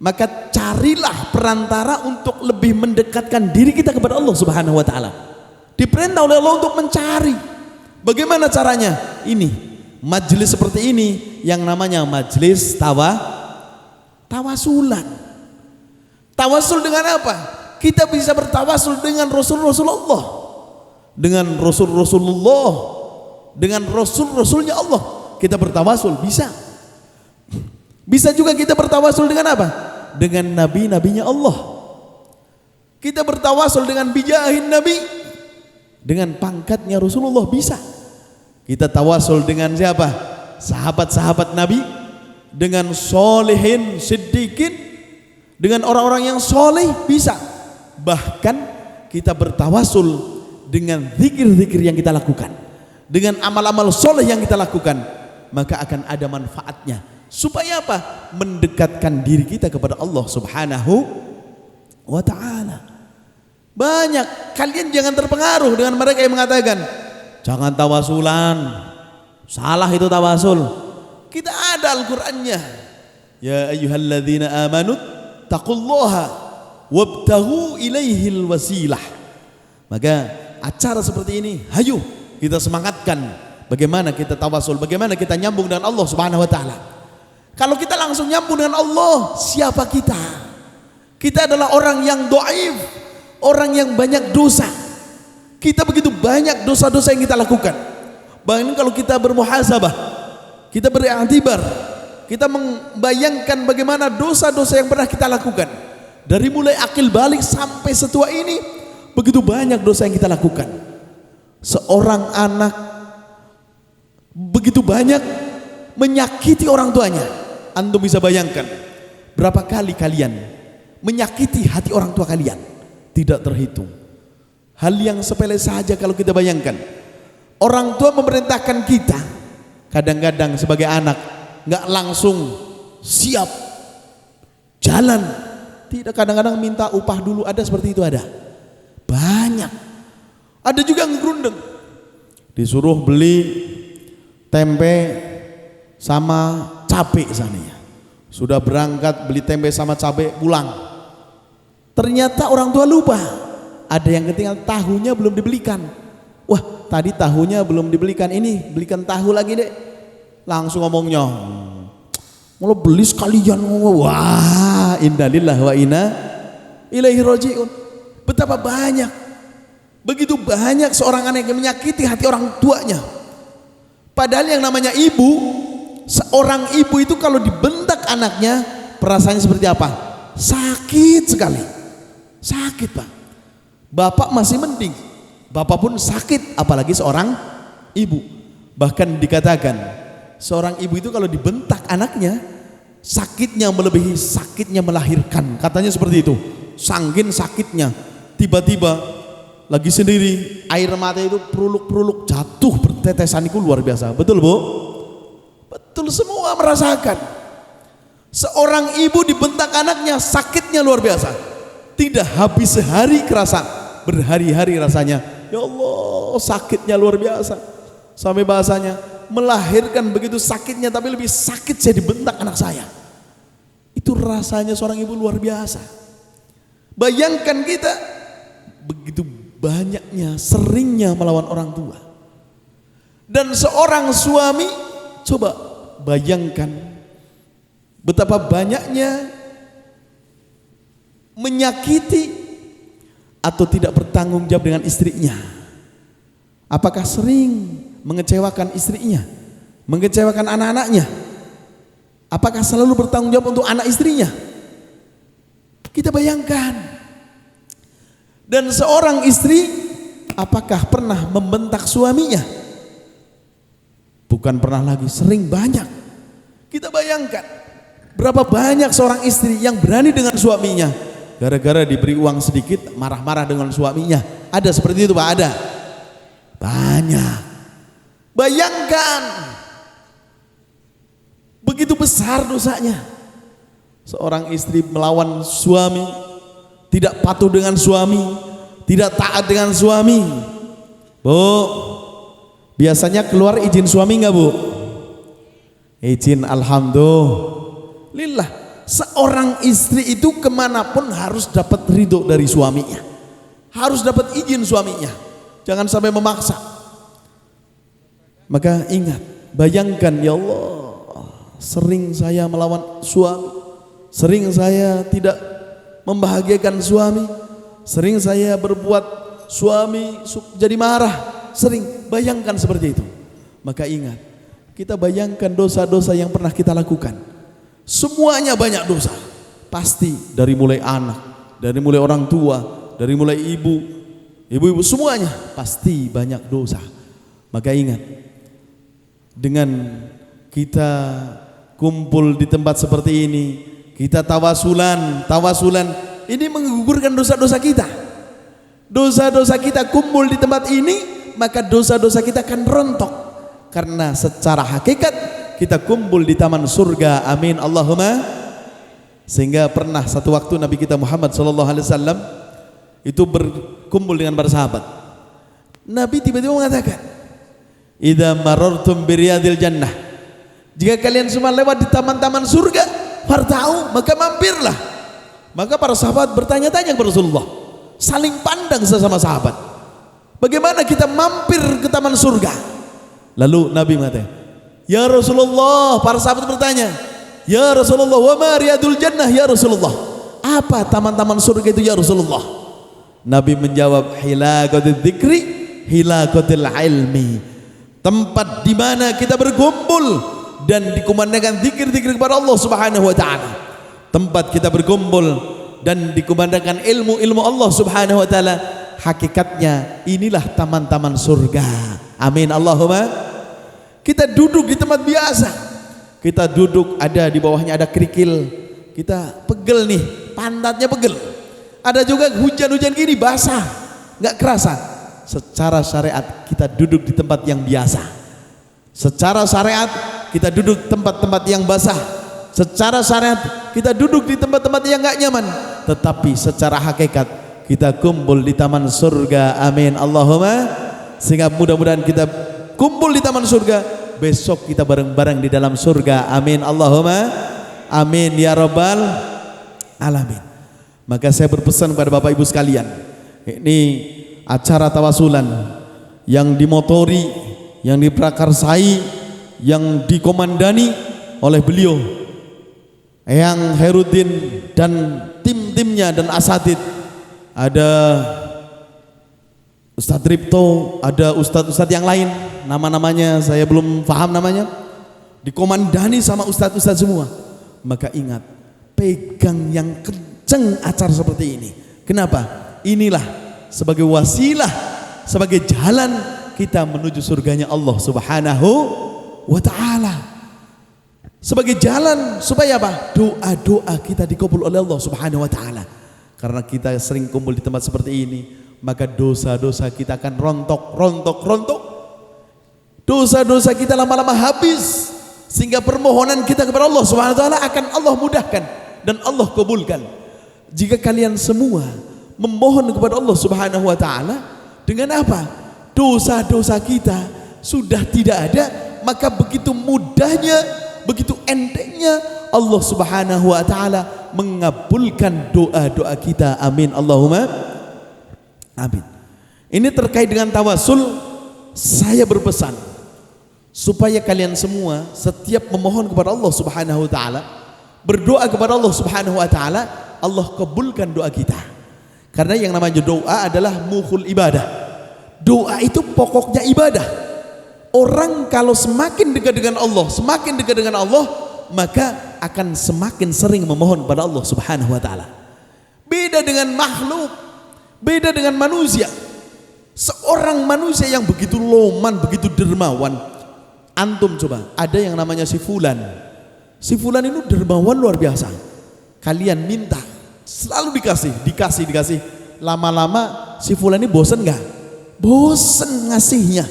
maka carilah perantara untuk lebih mendekatkan diri kita kepada Allah Subhanahu wa ta'ala. Diperintah oleh Allah untuk mencari. Bagaimana caranya? Ini majelis seperti ini yang namanya majelis tawasulan. Tawasul dengan apa? Kita bisa bertawasul dengan Rasulullah, dengan Rasulullah, dengan Rasulnya Allah. Kita bertawasul bisa. Bisa juga kita bertawasul dengan apa? Dengan nabi-nabinya Allah. Kita bertawasul dengan bijahin nabi, dengan pangkatnya Rasulullah bisa. Kita tawasul dengan siapa? Sahabat-sahabat Nabi, dengan solehin, siddiqin, dengan orang-orang yang soleh bisa. Bahkan kita bertawasul dengan zikir-zikir yang kita lakukan, dengan amal-amal soleh yang kita lakukan, maka akan ada manfaatnya. Supaya apa? Mendekatkan diri kita kepada Allah Subhanahu wa ta'ala. Banyak, kalian jangan terpengaruh dengan mereka yang mengatakan jangan tawasulan, salah itu tawasul. Kita ada Al-Qur'annya. Ya ayyuhalladzina amanu taqullaha wabtaghu ilaihil wasilah. Maka acara seperti ini, hayu kita semangatkan bagaimana kita tawasul, bagaimana kita nyambung dengan Allah Subhanahu wa ta'ala. Kalau kita langsung nyambung dengan Allah, siapa kita? Kita adalah orang yang dhaif, orang yang banyak dosa. Kita begitu banyak dosa-dosa yang kita lakukan. Bahkan kalau kita bermuhasabah, kita beriktibar, kita membayangkan bagaimana dosa-dosa yang pernah kita lakukan. Dari mulai akil balik sampai setua ini, begitu banyak dosa yang kita lakukan. Seorang anak begitu banyak menyakiti orang tuanya. Antum bisa bayangkan berapa kali kalian menyakiti hati orang tua kalian? Tidak terhitung. Hal yang sepele saja kalau kita bayangkan. Orang tua memerintahkan kita, kadang-kadang sebagai anak nggak langsung siap jalan. Tidak, kadang-kadang minta upah dulu, ada seperti itu, ada. Banyak. Ada juga yang gerundeng. Disuruh beli tempe sama cabai sana. Sudah berangkat beli tempe sama cabai, pulang. Ternyata orang tua lupa. Ada yang ketinggalan, tahunya belum dibelikan. Wah, tadi tahunya belum dibelikan, ini belikan tahu lagi deh. Langsung ngomongnya, mau beli sekalian. Wah, innalillahi wa inna ilaihi rajiun. Betapa banyak, begitu banyak seorang anak yang menyakiti hati orang tuanya. Padahal yang namanya ibu, seorang ibu itu kalau dibentak anaknya, perasaannya seperti apa? Sakit sekali. Sakit, Pak. Bapak masih mending, bapak pun sakit, apalagi seorang ibu. Bahkan dikatakan seorang ibu itu kalau dibentak anaknya, sakitnya melebihi sakitnya melahirkan. Katanya seperti itu. Saking sakitnya, tiba-tiba lagi sendiri, air mata itu peruluk-peruluk jatuh bertetesan, itu luar biasa. Betul, Bu? Betul, semua merasakan. Seorang ibu dibentak anaknya, sakitnya luar biasa. Tidak habis sehari kerasa, berhari-hari rasanya. Ya Allah, sakitnya luar biasa. Sampai bahasanya, melahirkan begitu sakitnya, tapi lebih sakit saya dibentak anak saya. Itu rasanya seorang ibu luar biasa. Bayangkan kita begitu banyaknya, seringnya melawan orang tua. Dan seorang suami, coba bayangkan betapa banyaknya menyakiti atau tidak bertanggung jawab dengan istrinya. Apakah sering mengecewakan istrinya, mengecewakan anak-anaknya? Apakah selalu bertanggung jawab untuk anak istrinya? Kita bayangkan. Dan seorang istri, apakah pernah membentak suaminya? Bukan pernah lagi, sering, banyak. Kita bayangkan berapa banyak seorang istri yang berani dengan suaminya, gara-gara diberi uang sedikit marah-marah dengan suaminya. Ada seperti itu, Pak? Ada. Banyak. Bayangkan begitu besar dosanya. Seorang istri melawan suami, tidak patuh dengan suami, tidak taat dengan suami. Bu, biasanya keluar izin suami enggak, Bu? Izin, alhamdulillah. Seorang istri itu kemanapun harus dapat ridho dari suaminya, harus dapat izin suaminya, jangan sampai memaksa. Maka ingat, bayangkan, ya Allah, sering saya melawan suami, sering saya tidak membahagiakan suami, sering saya berbuat suami jadi marah, sering. Bayangkan seperti itu. Maka ingat, kita bayangkan dosa-dosa yang pernah kita lakukan. Semuanya banyak dosa. Pasti dari mulai anak, dari mulai orang tua, dari mulai ibu-ibu, semuanya pasti banyak dosa. Maka ingat, dengan kita kumpul di tempat seperti ini, kita tawasulan, ini menggugurkan dosa-dosa kita. Dosa-dosa kita kumpul di tempat ini, maka dosa-dosa kita akan rontok. Karena secara hakikat kita kumpul di taman surga. Amin Allahumma. Sehingga pernah satu waktu Nabi kita Muhammad SAW itu berkumpul dengan para sahabat. Nabi tiba-tiba mengatakan, idza marartum biriyadil jannah, jika kalian semua lewat di taman-taman surga, farta'u, maka mampirlah. Maka para sahabat bertanya-tanya kepada Rasulullah, saling pandang sesama sahabat, bagaimana kita mampir ke taman surga? Lalu Nabi mengatakan, ya Rasulullah, para sahabat bertanya, ya Rasulullah, wa ma riyadul jannah ya Rasulullah, apa taman-taman surga itu ya Rasulullah? Nabi menjawab, hilaqatul dzikri hilaqatul ilmi. Tempat di mana kita berkumpul dan dikumandangkan zikir-zikir kepada Allah Subhanahu wa taala. Tempat kita berkumpul dan dikumandangkan ilmu-ilmu Allah Subhanahu wa taala. Hakikatnya inilah taman-taman surga. Amin Allahumma. Kita duduk di tempat biasa. Kita duduk ada di bawahnya ada kerikil. Kita pegel nih, pantatnya pegel. Ada juga hujan-hujan gini basah, nggak kerasa. Secara syariat kita duduk di tempat yang biasa. Secara syariat kita duduk tempat-tempat yang basah. Secara syariat kita duduk di tempat-tempat yang nggak nyaman. Tetapi secara hakikat kita kumpul di taman surga. Amin Allahumma. Sehingga mudah-mudahan kita kumpul di taman surga. Besok kita bareng-bareng di dalam surga. Amin Allahumma. Amin ya rabbal alamin. Maka saya berpesan kepada Bapak Ibu sekalian, ini acara tawasulan yang dimotori, yang diprakarsai, yang dikomandani oleh beliau Eyang Khairuddin dan tim-timnya dan asatid. Ada Ustadz Ripto, ada ustadz-ustadz yang lain, nama-namanya saya belum paham namanya, dikomandani sama ustadz-ustadz semua. Maka ingat, pegang yang kenceng acara seperti ini. Kenapa? Inilah sebagai wasilah, sebagai jalan kita menuju surganya Allah Subhanahu wa ta'ala. Sebagai jalan supaya apa? Doa-doa kita dikabul oleh Allah Subhanahu wa ta'ala. Karena kita sering kumpul di tempat seperti ini, maka dosa-dosa kita akan rontok. Dosa-dosa kita lama-lama habis, sehingga permohonan kita kepada Allah Subhanahu wa ta'ala akan Allah mudahkan dan Allah kabulkan. Jika kalian semua memohon kepada Allah Subhanahu wa ta'ala dengan apa? Dosa-dosa kita sudah tidak ada, maka begitu mudahnya, begitu entengnya Allah Subhanahu wa ta'ala mengabulkan doa-doa kita. Amin Allahumma amin. Ini terkait dengan tawasul. Saya berpesan supaya kalian semua setiap memohon kepada Allah Subhanahu wa ta'ala, berdoa kepada Allah Subhanahu wa ta'ala, Allah kabulkan doa kita. Karena yang namanya doa adalah mukhul ibadah. Doa itu pokoknya ibadah. Orang kalau semakin dekat dengan Allah, semakin dekat dengan Allah, maka akan semakin sering memohon kepada Allah Subhanahu wa ta'ala. Beda dengan makhluk, beda dengan manusia. Seorang manusia yang begitu loman, begitu dermawan. Antum coba, ada yang namanya si Fulan. Si Fulan itu dermawan luar biasa. Kalian minta, selalu dikasih. Lama-lama si Fulan ini bosen nggak? Bosen ngasihnya,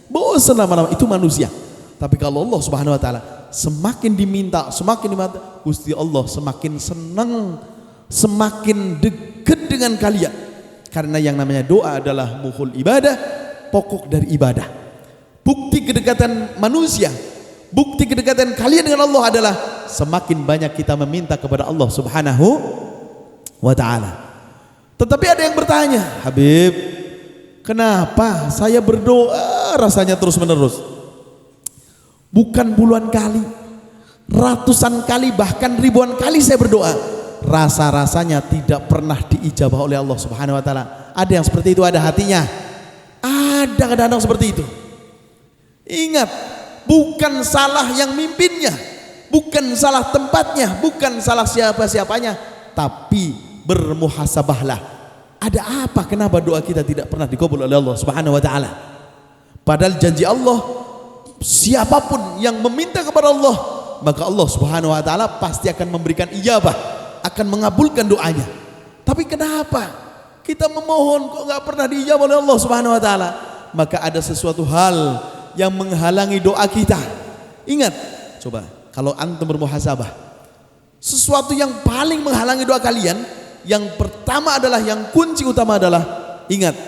bosen lama-lama. Itu manusia. Tapi kalau Allah Subhanahu wa ta'ala semakin diminta, Gusti Allah semakin senang, semakin dekat dengan kalian. Karena yang namanya doa adalah mukhul ibadah, pokok dari ibadah. Bukti kedekatan manusia, bukti kedekatan kalian dengan Allah adalah semakin banyak kita meminta kepada Allah Subhanahu wa ta'ala. Tetapi ada yang bertanya, Habib, kenapa saya berdoa rasanya terus menerus? Bukan puluhan kali, ratusan kali, bahkan ribuan kali saya berdoa, rasa-rasanya tidak pernah diijabah oleh Allah Subhanahu wa ta'ala. Ada yang seperti itu, ada hatinya, ada kadang-kadang seperti itu. Ingat, bukan salah yang mimpinnya, bukan salah tempatnya, bukan salah siapa-siapanya, tapi bermuhasabahlah. Ada apa? Kenapa doa kita tidak pernah dikabul oleh Allah Subhanahu wa ta'ala? Padahal janji Allah, siapapun yang meminta kepada Allah, maka Allah Subhanahu wa ta'ala pasti akan memberikan ijabah, akan mengabulkan doanya. Tapi kenapa kita memohon kok nggak pernah diijabah oleh Allah Subhanahu wa ta'ala? Maka ada sesuatu hal yang menghalangi doa kita. Ingat, coba kalau antum bermuhasabah, sesuatu yang paling menghalangi doa kalian, yang pertama adalah, yang kunci utama adalah, ingat,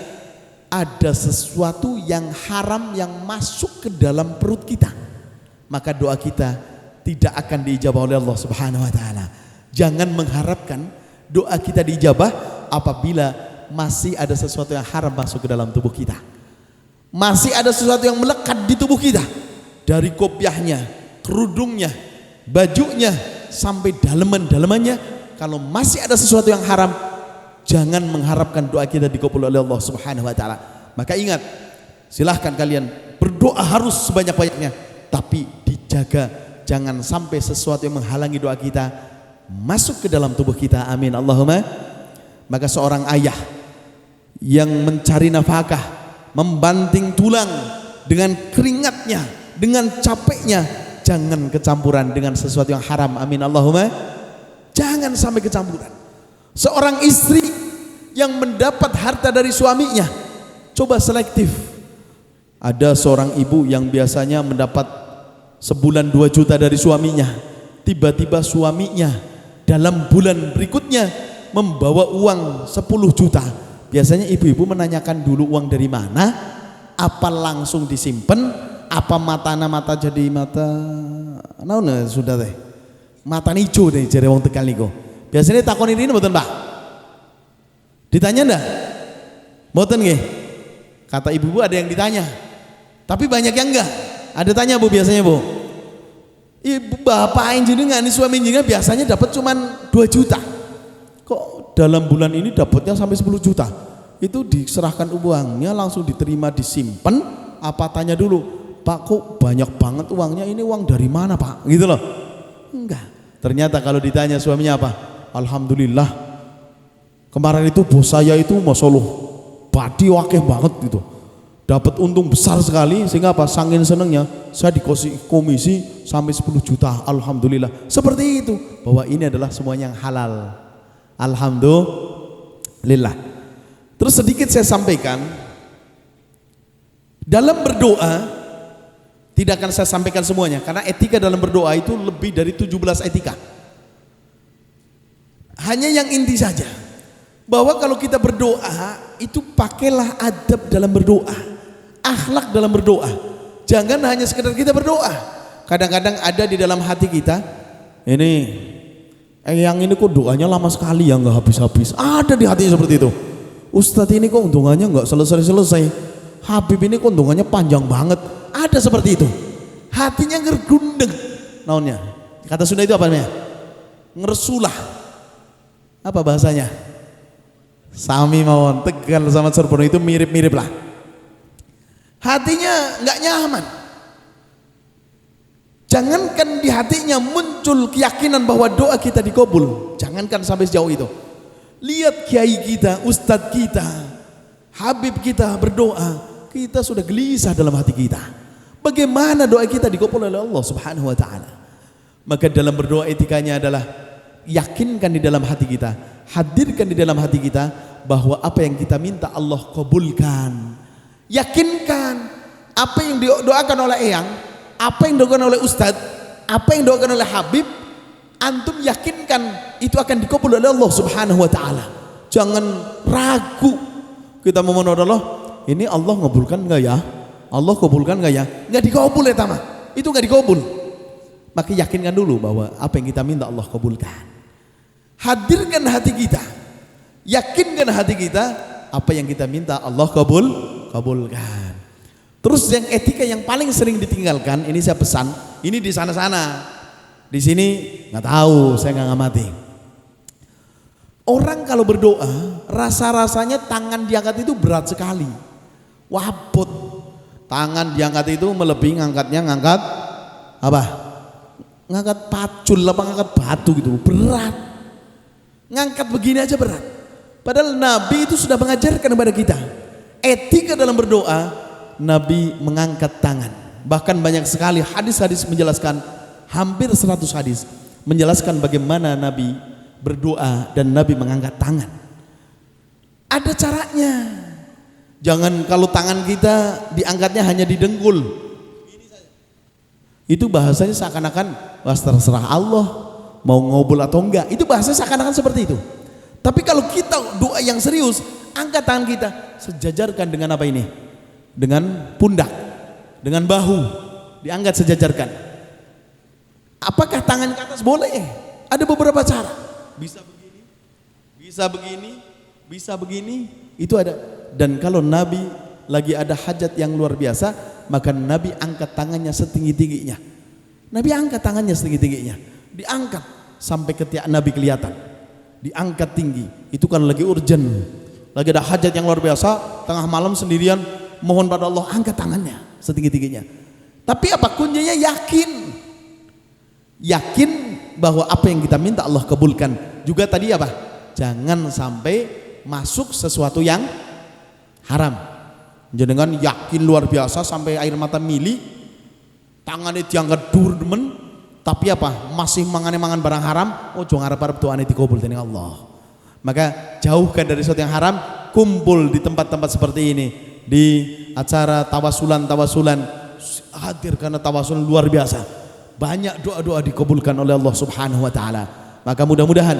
ada sesuatu yang haram yang masuk ke dalam perut kita, maka doa kita tidak akan diijabah oleh Allah Subhanahu wa ta'ala. Jangan mengharapkan doa kita diijabah apabila masih ada sesuatu yang haram masuk ke dalam tubuh kita. Masih ada sesuatu yang melekat di tubuh kita, dari kopiahnya, kerudungnya, bajunya, sampai daleman-dalemannya. Kalau masih ada sesuatu yang haram, jangan mengharapkan doa kita dikabul oleh Allah Subhanahu wa taala. Maka ingat, silahkan kalian berdoa harus sebanyak-banyaknya, tapi dijaga jangan sampai sesuatu yang menghalangi doa kita masuk ke dalam tubuh kita. Amin Allahumma. Maka seorang ayah yang mencari nafkah, membanting tulang dengan keringatnya, dengan capeknya, jangan kecampuran dengan sesuatu yang haram. Amin Allahumma. Jangan sampai kecampuran. Seorang istri yang mendapat harta dari suaminya, coba selektif. Ada seorang ibu yang biasanya mendapat sebulan 2 juta dari suaminya, tiba-tiba suaminya dalam bulan berikutnya membawa uang 10 juta. Biasanya ibu-ibu menanyakan dulu uang dari mana, apa langsung disimpan, apa mata jadi mata naon sudah teh mata hijau deh jare wong Tegal niku. Biasanya takon ini mboten Pak? Ditanya ndak? Mboten nggih. Kata ibu-ibu ada yang ditanya. Tapi banyak yang enggak. Ada tanya Bu biasanya Bu. Ibu bapak jenengan ini suami jenengan biasanya dapat cuman 2 juta. Kok dalam bulan ini dapatnya sampai 10 juta? Itu diserahkan uangnya langsung diterima disimpan, apa tanya dulu, Pak kok banyak banget uangnya, ini uang dari mana Pak? Gitu loh. Enggak. Ternyata kalau ditanya suaminya apa? Alhamdulillah kemarin itu bos saya itu Masya Allah badi wakeh banget gitu, dapat untung besar sekali, sehingga apa, sangin senengnya saya dikasih komisi sampai 10 juta. Alhamdulillah. Seperti itu, bahwa ini adalah semuanya yang halal. Alhamdulillah. Terus sedikit saya sampaikan, dalam berdoa tidak akan saya sampaikan semuanya karena etika dalam berdoa itu lebih dari 17 etika. Hanya yang inti saja, bahwa kalau kita berdoa itu pakailah adab dalam berdoa, akhlak dalam berdoa. Jangan hanya sekedar kita berdoa. Kadang-kadang ada di dalam hati kita, ini yang ini kok doanya lama sekali ya, nggak habis-habis. Ada di hatinya seperti itu. Ustadz ini kok doanya nggak selesai-selesai. Habib ini kok doanya panjang banget. Ada seperti itu. Hatinya ngergundeng. Naonnya? Kata Sunda itu apa namanya? Ngersulah. Apa bahasanya? Sami mawon, Tegal sama Cirebon itu mirip-mirip lah. Hatinya nggak nyaman. Jangankan di hatinya muncul keyakinan bahwa doa kita dikabul, jangankan sampai sejauh itu. Lihat kiai kita, ustadz kita, habib kita berdoa, kita sudah gelisah dalam hati kita. Bagaimana doa kita dikabul oleh Allah Subhanahu wa taala? Maka dalam berdoa etikanya adalah yakinkan di dalam hati kita, hadirkan di dalam hati kita bahwa apa yang kita minta Allah kabulkan. Yakinkan apa yang didoakan oleh eyang, apa yang didoakan oleh ustadz, apa yang didoakan oleh habib, antum yakinkan itu akan dikabul oleh Allah Subhanahu wa taala. Jangan ragu. Kita memohon Allah, ini Allah ngabulkan enggak ya? Allah kabulkan enggak ya? Enggak dikabul ya Tama. Itu enggak dikabul. Maka yakinkan dulu bahwa apa yang kita minta Allah kabulkan. Hadirkan hati kita, yakinkan hati kita, apa yang kita minta Allah kabulkan. Terus yang etika yang paling sering ditinggalkan, ini saya pesan, ini di sana-sana, di sini nggak tahu, saya nggak ngamati. Orang kalau berdoa, rasa-rasanya tangan diangkat itu berat sekali, wabot. Tangan diangkat itu melebihi ngangkat apa? Ngangkat pacul apa ngangkat batu gitu, berat. Ngangkat begini aja berat. Padahal Nabi itu sudah mengajarkan kepada kita etika dalam berdoa. Nabi mengangkat tangan. Bahkan banyak sekali hadis-hadis menjelaskan, hampir 100 hadis menjelaskan bagaimana Nabi berdoa dan Nabi mengangkat tangan. Ada caranya. Jangan kalau tangan kita diangkatnya hanya di dengkul. Itu bahasanya seakan-akan terserah Allah mau ngobul atau enggak, itu bahasa seakan-akan seperti itu. Tapi kalau kita doa yang serius, angkat tangan kita, sejajarkan dengan apa ini? Dengan pundak, dengan bahu, diangkat sejajarkan. Apakah tangan ke atas? Boleh. Ada beberapa cara. Bisa begini, bisa begini, bisa begini, itu ada. Dan kalau Nabi lagi ada hajat yang luar biasa, maka Nabi angkat tangannya setinggi-tingginya. Nabi angkat tangannya setinggi-tingginya. Diangkat sampai ketiak Nabi kelihatan. diangkat tinggi. Itu kan lagi urgent, lagi ada hajat yang luar biasa, tengah malam sendirian mohon pada Allah, angkat tangannya setinggi-tingginya. Tapi apa kuncinya? Yakin bahwa apa yang kita minta Allah kabulkan. Juga tadi apa? Jangan sampai masuk sesuatu yang haram. Jenengan yakin luar biasa sampai air mata mili, tangannya diangkat dur demen, tapi apa? Masih mangan barang haram. Oh, jangan harap-harap doanya dikabul dengan Allah. Maka jauhkan dari sesuatu yang haram, kumpul di tempat-tempat seperti ini, di acara tawasulan, hadir karena tawasulan luar biasa. Banyak doa-doa dikabulkan oleh Allah Subhanahu wa taala. Maka mudah-mudahan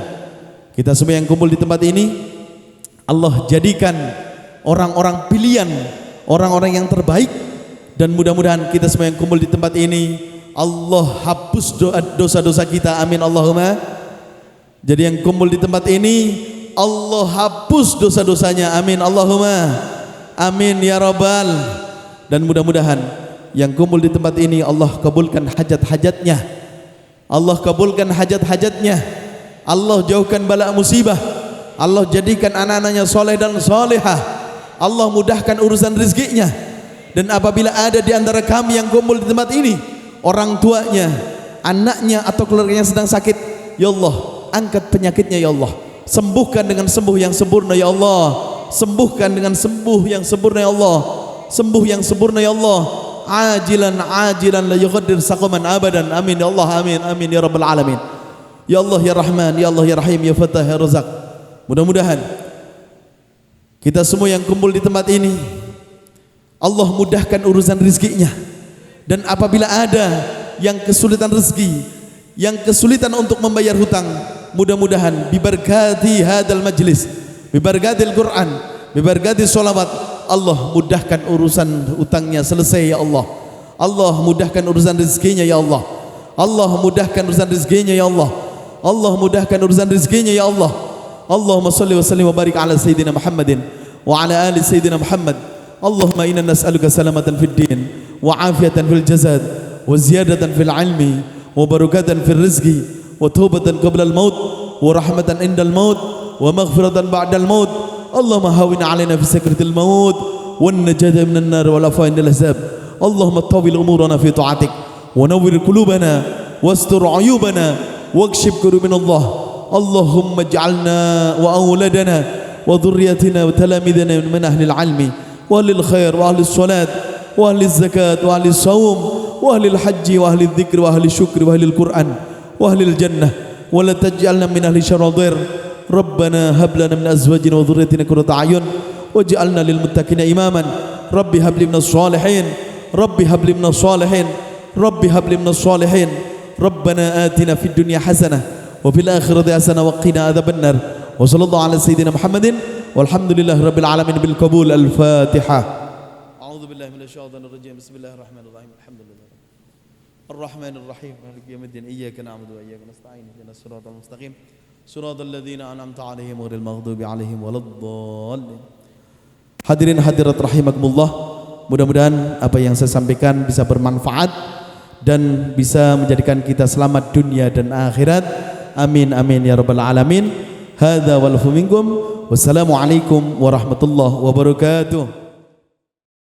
kita semua yang kumpul di tempat ini Allah jadikan orang-orang pilihan, orang-orang yang terbaik, dan mudah-mudahan kita semua yang kumpul di tempat ini Allah hapus dosa-dosa kita. Amin Allahumma. Jadi yang kumpul di tempat ini Allah hapus dosa-dosanya. Amin Allahumma. Amin ya rabbal. Dan mudah-mudahan yang kumpul di tempat ini Allah kabulkan hajat-hajatnya. Allah kabulkan hajat-hajatnya. Allah jauhkan bala musibah. Allah jadikan anak-anaknya soleh dan solehah. Allah mudahkan urusan rezekinya. Dan apabila ada di antara kami yang kumpul di tempat ini, orang tuanya, anaknya atau keluarganya sedang sakit, ya Allah, angkat penyakitnya ya Allah. Sembuhkan dengan sembuh yang sempurna ya Allah. Sembuhkan dengan sembuh yang sempurna ya Allah. Sembuh yang sempurna ya Allah. Ajilan la yughaddir saqaman abadan. Amin ya Allah, amin amin ya rabbal alamin. Ya Allah ya Rahman, ya Allah ya Rahim, ya Fattah ya Razak. Mudah-mudahan kita semua yang kumpul di tempat ini Allah mudahkan urusan rezekinya. Dan apabila ada yang kesulitan rezeki, yang kesulitan untuk membayar hutang, mudah-mudahan bibarkati hadal majlis, bibarkatil Quran, bibarkati sholawat, Allah mudahkan urusan hutangnya selesai ya Allah. Allah mudahkan urusan rezekinya ya Allah. Allah mudahkan urusan rezekinya ya Allah. Allah mudahkan urusan rezekinya ya Allah. Allahumma salli wa sallim wa barik ala sayyidina Muhammadin wa ala ali sayyidina Muhammad. Allahumma inna nas'aluka salamatan fid din wa afiyatan fil jasad wa ziyadatan fil ilmi wa barakatan fil rizqi wa taubatan qabla al maut wa rahmatan inda al maut wa maghfiratan ba'da al maut. Allahumma hawwin 'alaina fi sakratil maut wan najata minan nar wal afwa indal hisab. Allahumma tawwil umurana fi ta'atik wa nawwir qulubana wastur 'uyubana wakshif kurubana Allah. Allahumma ij'alna wa awladana wa dhurriyyatina wa talamidana min ahli al-'ilmi wa ahli al-khair wa ahli as-salat wa ahli az-zakat wa ahli as-sawm wa ahli al-hajj wa ahli adh-dhikr wa ahli asy-syukr wa ahli al-Qur'an wa ahli al-jannah wa la taj'alna min ahli syarr. Rabbana hab lana min azwajina wa dhurriyyatina qurrata a'yun waj'alna lil muttaqina imaman. Rabbi hab li minas salihin. Rabbi hab li minas salihin. Rabbi hab li minas salihin. Rabbana atina fid dunya hasanah wa fil akhirati hasanah wa qina adzabannar. Wa sallallahu ala sayyidina Muhammadin walhamdulillahi rabbil alamin bil qabul. Al-Fatihah. A'udzu billahi minasy syaithanir rajim. Bismillahirrahmanirrahim. Alhamdulillah. Ar-Rahmanir Rahim. Maliki yaumiddin. Iyyaka na'budu wa iyyaka nasta'in. Ihdinas siratal mustaqim. Siratal ladzina an'amta 'alaihim ghairil maghdubi 'alaihim waladdallin. Hadirin hadirat rahimakumullah, mudah-mudahan apa yang saya sampaikan bisa bermanfaat dan bisa menjadikan kita selamat dunia dan akhirat. Amin amin ya rabbal alamin. Hadza wal minkum. Wassalamu alaikum warahmatullahi wabarakatuh.